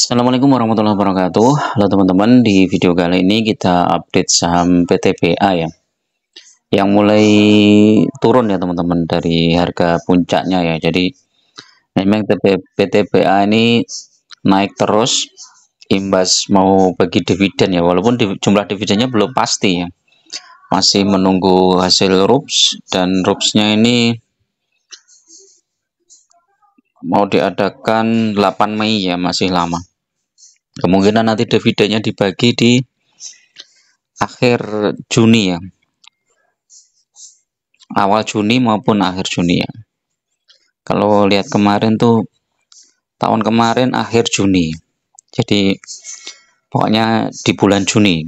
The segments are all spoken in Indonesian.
Assalamualaikum warahmatullahi wabarakatuh. Halo teman-teman, di video kali ini kita update saham PTBA ya, yang mulai turun ya teman-teman dari harga puncaknya ya. Jadi memang PTBA ini naik terus imbas mau bagi dividen ya, walaupun jumlah dividennya belum pasti ya, masih menunggu hasil RUPS, dan RUPS-nya ini mau diadakan 8 Mei ya, masih lama. Kemungkinan nanti dividennya dibagi di akhir Juni ya, awal Juni maupun akhir Juni ya. Kalau lihat kemarin tuh, tahun kemarin akhir Juni, jadi pokoknya di bulan Juni.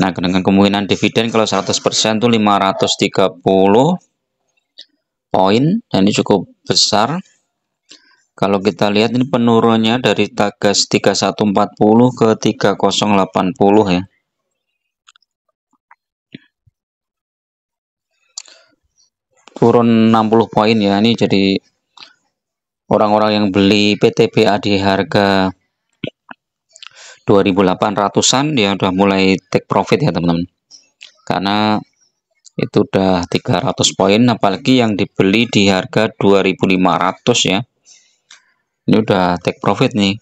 Nah, dengan kemungkinan dividen kalau 100% tuh 530 poin, dan ini cukup besar. Kalau kita lihat ini penurunnya dari tagas 3140 ke 3080 ya. Turun 60 poin ya. Ini jadi orang-orang yang beli PTBA di harga 2800-an dia udah mulai take profit ya teman-teman, karena itu udah 300 poin, apalagi yang dibeli di harga 2500 ya, ini udah take profit nih.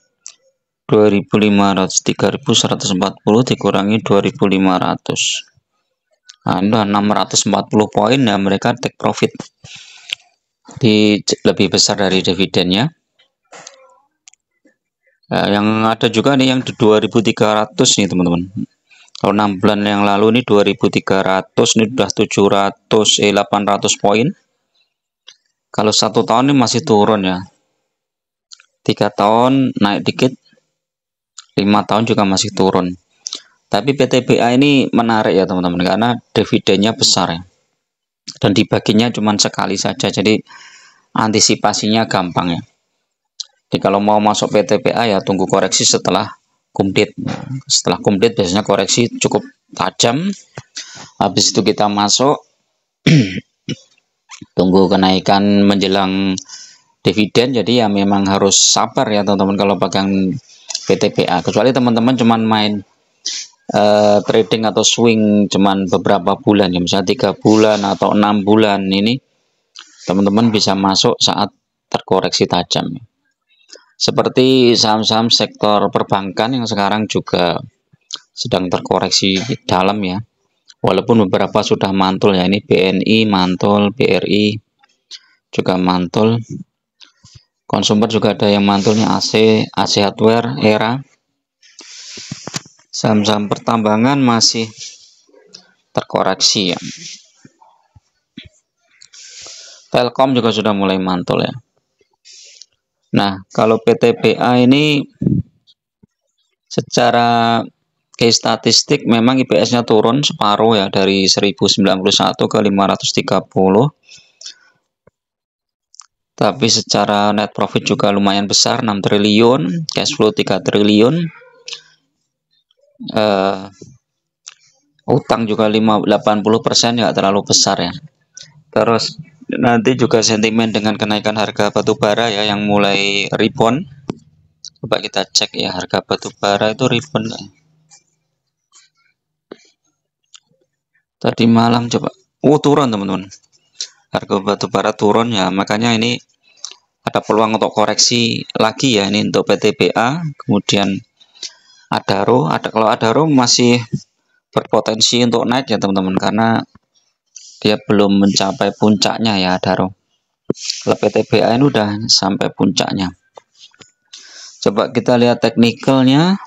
2500 3140 dikurangi 2500, nah ini udah 640 poin ya, mereka take profit di lebih besar dari dividennya. Yang ada juga nih yang di 2300 nih teman-teman. Kalau 6 bulan yang lalu ini 2300, ini udah 800 poin. Kalau 1 tahun ini masih turun ya. 3 tahun naik dikit, 5 tahun juga masih turun. Tapi PTBA ini menarik ya teman-teman, karena dividennya besar ya, dan dibaginya cuma sekali saja, jadi antisipasinya gampang ya. Jadi kalau mau masuk PTBA ya tunggu koreksi setelah kumdit. Setelah kumdit biasanya koreksi cukup tajam, habis itu kita masuk. Tunggu kenaikan menjelang dividen, jadi ya memang harus sabar ya teman-teman kalau pegang PTBA, kecuali teman-teman cuman main trading atau swing cuman beberapa bulan ya, misalnya 3 bulan atau 6 bulan, ini teman-teman bisa masuk saat terkoreksi tajam, seperti saham-saham sektor perbankan yang sekarang juga sedang terkoreksi dalam ya, walaupun beberapa sudah mantul ya. Ini BNI mantul, BRI juga mantul, konsumer juga ada yang mantulnya, AC Hardware, ERA. Saham-saham pertambangan masih terkoreksi ya. Telkom juga sudah mulai mantul ya. Nah, kalau PTBA ini secara statistik memang IPS-nya turun separuh ya, dari 1091 ke 530. Tapi secara net profit juga lumayan besar, 6 triliun, cash flow 3 triliun. Utang juga 80% nggak terlalu besar ya. Terus nanti juga sentimen dengan kenaikan harga batu bara ya, yang mulai rebound. Coba kita cek ya, harga batu bara itu rebound tadi malam, coba turun teman-teman, harga batu bara turun ya, makanya ini ada peluang untuk koreksi lagi ya, ini untuk PTBA. Kemudian Adaro, kalau Adaro masih berpotensi untuk naik ya teman-teman, karena dia belum mencapai puncaknya ya Adaro. Kalau PTBA ini udah sampai puncaknya. Coba kita lihat teknikalnya.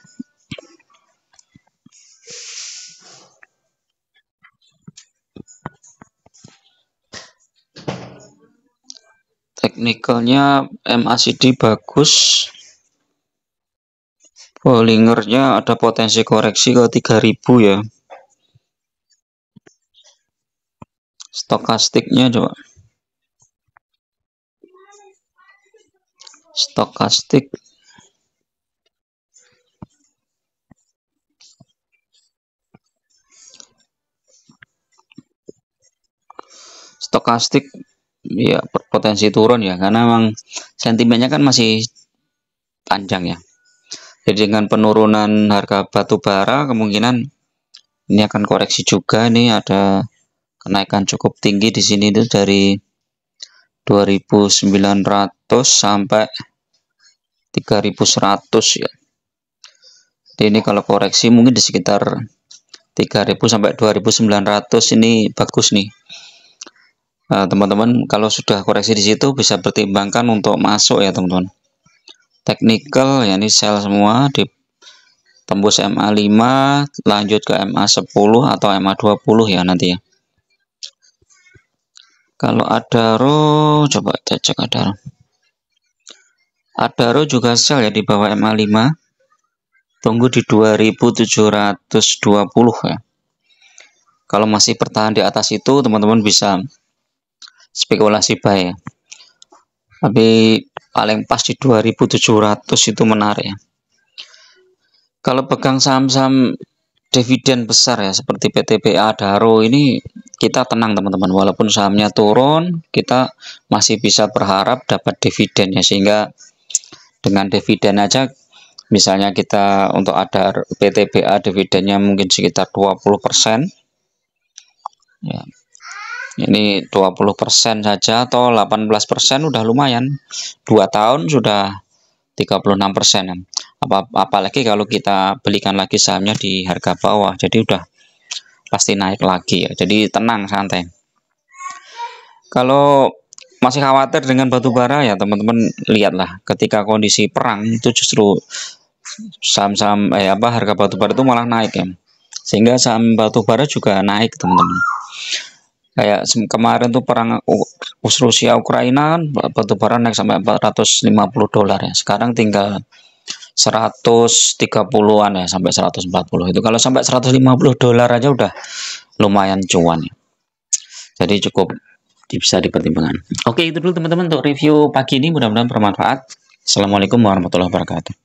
Teknikalnya MACD bagus, Bollingernya ada potensi koreksi ke 3000 ya. Stokastiknya coba, stokastik ya berpotensi turun ya, karena memang sentimennya kan masih panjang ya. Jadi dengan penurunan harga batu bara kemungkinan ini akan koreksi juga. Ini ada kenaikan cukup tinggi di sini itu dari 2.900 sampai 3.100 ya. Jadi ini kalau koreksi mungkin di sekitar 3.000 sampai 2.900 ini bagus nih. Nah, teman-teman kalau sudah koreksi di situ bisa pertimbangkan untuk masuk ya teman-teman. Technical ya, ini sell semua di tembus MA5 lanjut ke MA10 atau MA20 ya nanti ya. Kalau Adaro coba kita cek Adaro. Adaro juga sell ya di bawah MA5. Tunggu di 2.720 ya. Kalau masih bertahan di atas itu teman-teman bisa spekulasi buy ya. Tapi paling pas di 2.700 itu menarik ya. Kalau pegang saham-saham dividen besar ya seperti PTBA, Adaro ini kita tenang teman-teman, walaupun sahamnya turun kita masih bisa berharap dapat dividennya, sehingga dengan dividen aja misalnya kita untuk ada PTBA dividennya mungkin sekitar 20% ya. Ini 20% saja atau 18% udah lumayan, 2 tahun sudah 36% ya. Apalagi kalau kita belikan lagi sahamnya di harga bawah, jadi udah pasti naik lagi ya. Jadi tenang, santai. Kalau masih khawatir dengan batu bara ya teman-teman lihatlah, ketika kondisi perang itu justru saham-saham harga batu bara itu malah naik ya, sehingga saham batu bara juga naik teman-teman. Kayak kemarin tuh perang Rusia Ukraina kan batu bara naik sampai $450 ya. Sekarang tinggal 130-an ya, sampai 140. Itu kalau sampai $150 aja udah lumayan cuan ya. Jadi cukup bisa dipertimbangkan. Oke, itu dulu teman-teman untuk review pagi ini, mudah-mudahan bermanfaat. Assalamualaikum warahmatullahi wabarakatuh.